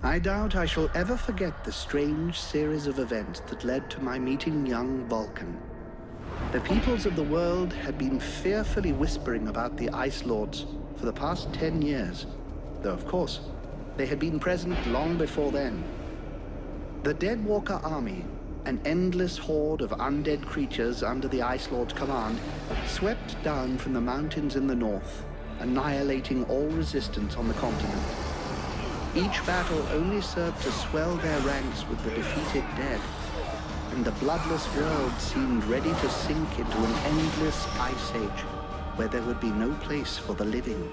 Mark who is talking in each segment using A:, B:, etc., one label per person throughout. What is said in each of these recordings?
A: I doubt I shall ever forget the strange series of events that led to my meeting young Vulcan. The peoples of the world had been fearfully whispering about the Ice Lords for the past 10 years, though of course, they had been present long before then. The Deadwalker army, an endless horde of undead creatures under the Ice Lord's command, swept down from the mountains in the north, annihilating all resistance on the continent. Each battle only served to swell their ranks with the defeated dead, and the bloodless world seemed ready to sink into an endless ice age where there would be no place for the living.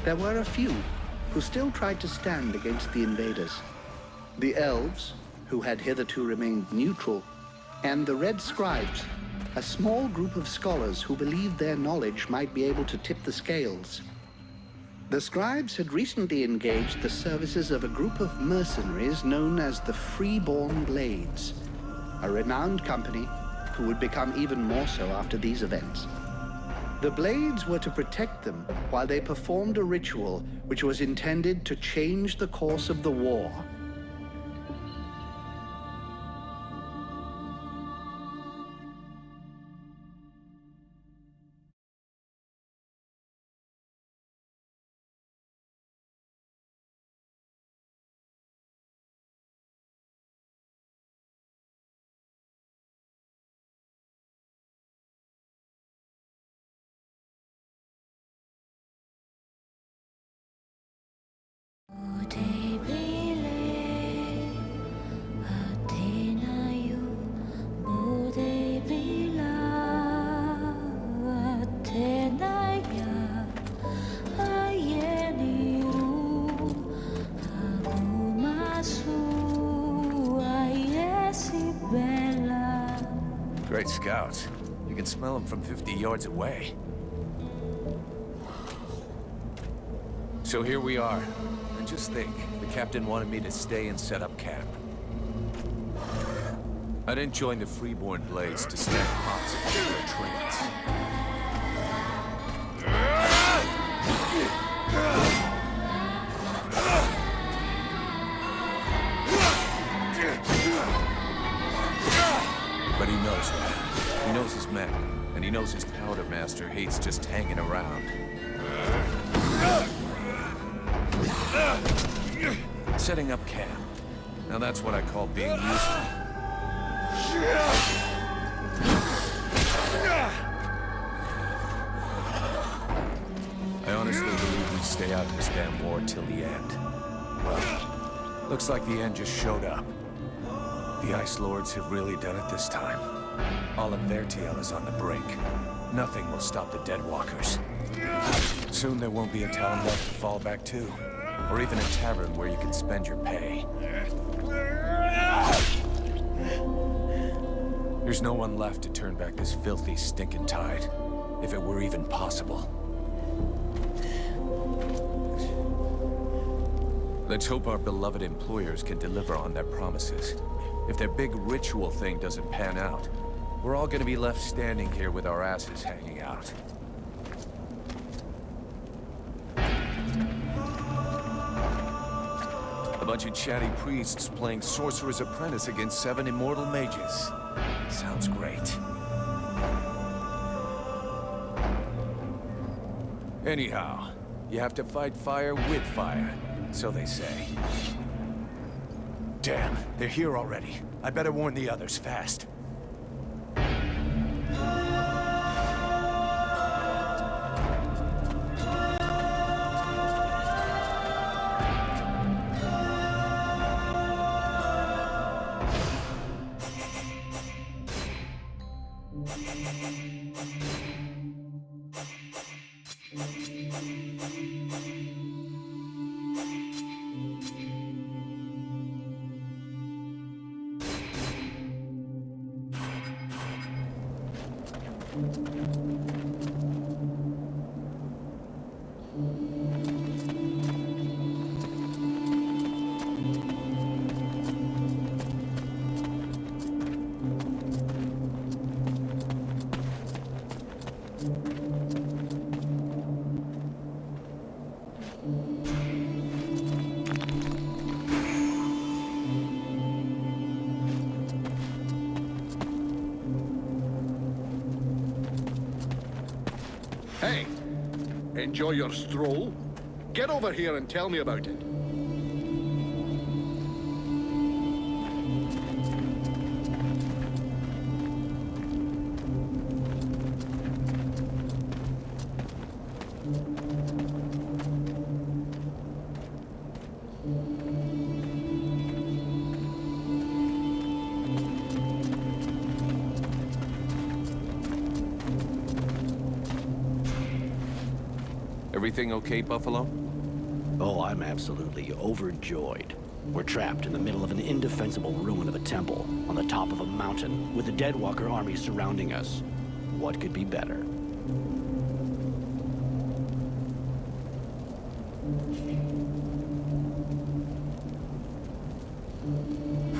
A: There were a few who still tried to stand against the invaders. The elves, who had hitherto remained neutral, and the red scribes, a small group of scholars who believed their knowledge might be able to tip the scales. The scribes had recently engaged the services of a group of mercenaries known as the Freeborn Blades, a renowned company who would become even more so after these events. The Blades were to protect them while they performed a ritual which was intended to change the course of the war.
B: Great scouts. You can smell them from 50 yards away. So here we are. And just think, the captain wanted me to stay and set up camp. I didn't join the Freeborn Blades to stand opposite their trains. But he knows that. He knows his men, and he knows his powder master hates just hanging around. Setting up camp. Now that's what I call being useful. I honestly believe we stay out of this damn war till the end. Well, looks like the end just showed up. The Ice Lords have really done it this time. All of Vertiel is on the brink. Nothing will stop the Deadwalkers. Soon there won't be a town left to fall back to, or even a tavern where you can spend your pay. There's no one left to turn back this filthy, stinking tide, if it were even possible. Let's hope our beloved employers can deliver on their promises. If their big ritual thing doesn't pan out, we're all gonna be left standing here with our asses hanging out. A bunch of chatty priests playing Sorcerer's Apprentice against 7 immortal mages. Sounds great. Anyhow, you have to fight fire with fire, so they say. Damn, they're here already. I better warn the others fast.
A: Hey, enjoy your stroll? Get over here and tell me about it.
B: Everything okay, Buffalo?
C: Oh, I'm absolutely overjoyed. We're trapped in the middle of an indefensible ruin of a temple, on the top of a mountain, with the Deadwalker army surrounding us. What could be better?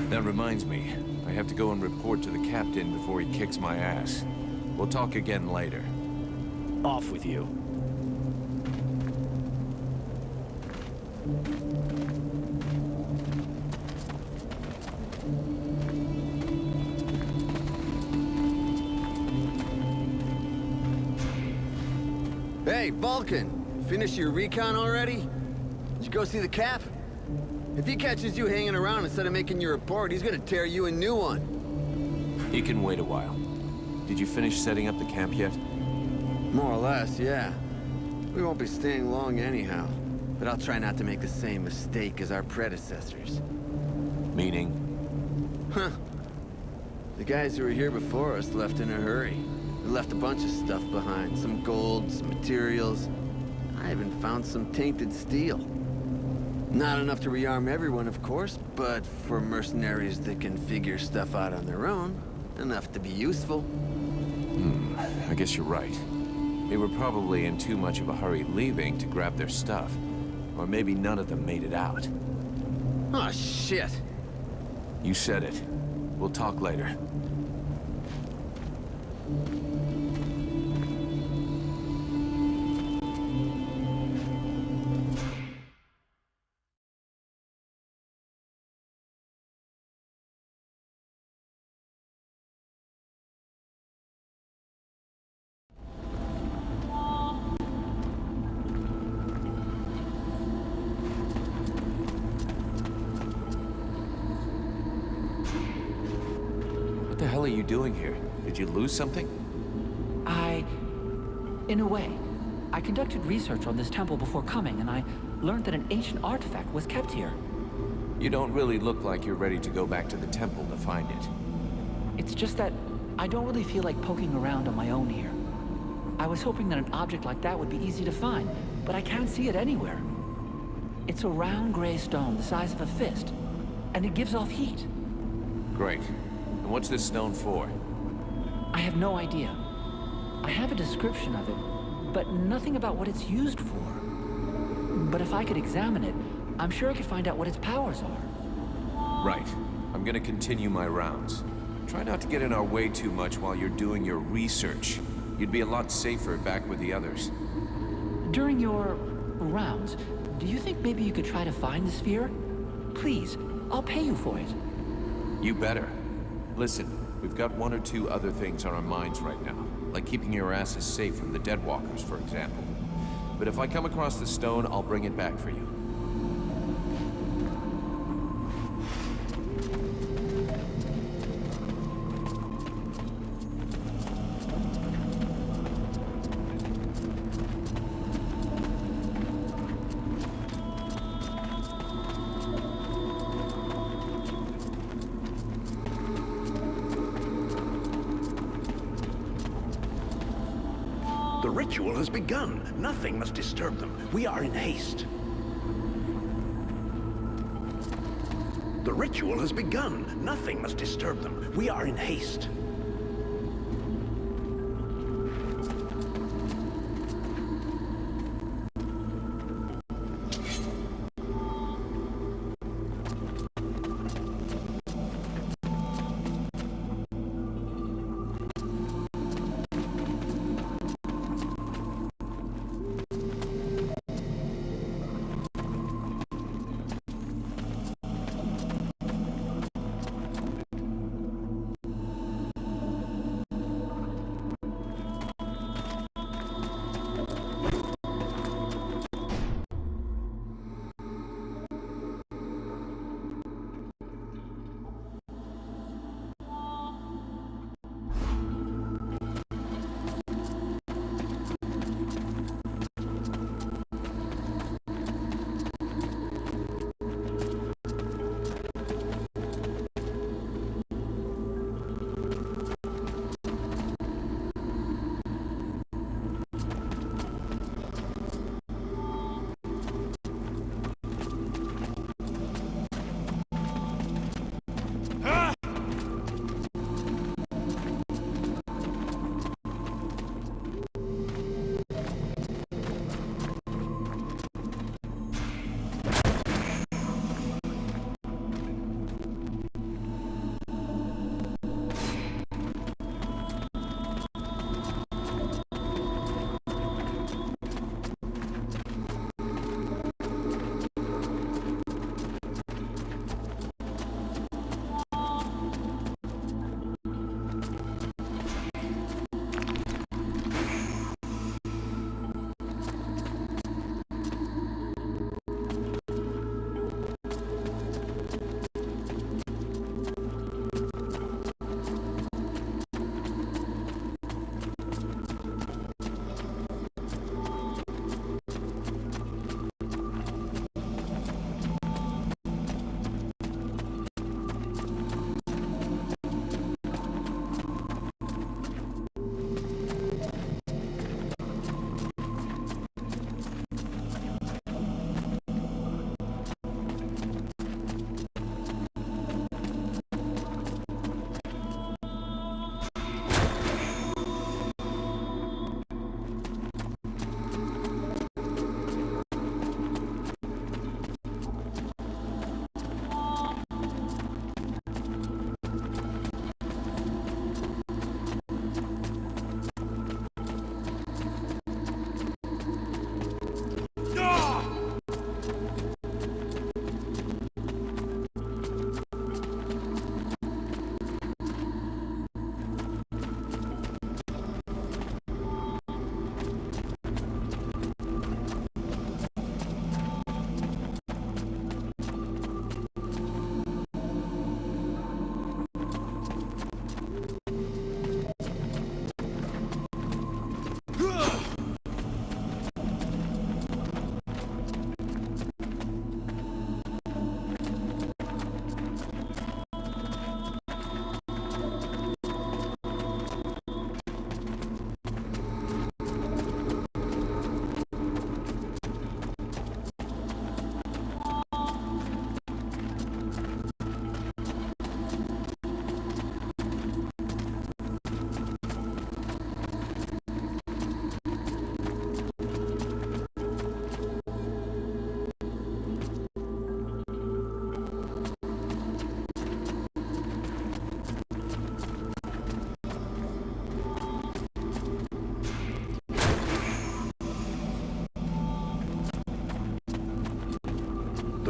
B: That reminds me, I have to go and report to the captain before he kicks my ass. We'll talk again later.
C: Off with you.
D: Hey, Vulcan! Finish your recon already? Did you go see the Cap? If he catches you hanging around instead of making your report, he's gonna tear you a new one.
B: He can wait a while. Did you finish setting up the camp yet?
D: More or less, yeah. We won't be staying long anyhow. But I'll try not to make the same mistake as our predecessors.
B: Meaning?
D: Huh. The guys who were here before us left in a hurry. They left a bunch of stuff behind. Some gold, some materials. I even found some tainted steel. Not enough to rearm everyone, of course, but for mercenaries that can figure stuff out on their own, enough to be useful.
B: I guess you're right. They were probably in too much of a hurry leaving to grab their stuff. Or maybe none of them made it out.
D: Oh, shit.
B: You said it. We'll talk later. What the hell are you doing here? Did you lose something?
E: In a way, I conducted research on this temple before coming, and I learned that an ancient artifact was kept here.
B: You don't really look like you're ready to go back to the temple to find it.
E: It's just that I don't really feel like poking around on my own here. I was hoping that an object like that would be easy to find, but I can't see it anywhere. It's a round gray stone the size of a fist, and it gives off heat.
B: Great. And what's this stone for?
E: I have no idea. I have a description of it, but nothing about what it's used for. But if I could examine it, I'm sure I could find out what its powers are.
B: Right. I'm gonna continue my rounds. Try not to get in our way too much while you're doing your research. You'd be a lot safer back with the others.
E: During your rounds, do you think maybe you could try to find the sphere? Please, I'll pay you for it.
B: You better. Listen, we've got one or two other things on our minds right now, like keeping your asses safe from the Deadwalkers, for example. But if I come across the stone, I'll bring it back for you.
C: The ritual has begun. Nothing must disturb them. We are in haste. The ritual has begun. Nothing must disturb them. We are in haste.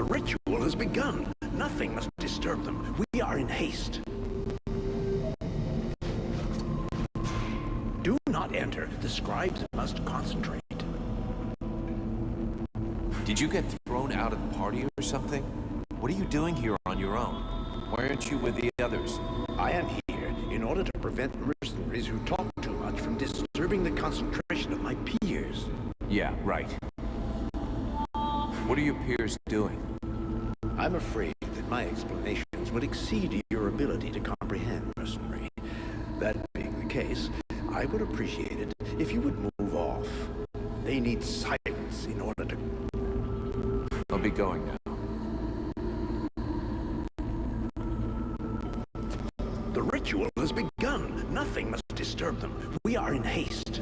F: The ritual has begun. Nothing must disturb them. We are in haste. Do not enter. The scribes must concentrate.
B: Did you get thrown out of the party or something? What are you doing here on your own? Why aren't you with the others?
F: I am here in order to prevent mercenaries who talk too much from disturbing the concentration of my peers.
B: Yeah, right. What are your peers doing?
F: I'm afraid that my explanations would exceed your ability to comprehend, mercenary. That being the case, I would appreciate it if you would move off. They need silence in order to...
B: I'll be going now.
F: The ritual has begun. Nothing must disturb them. We are in haste.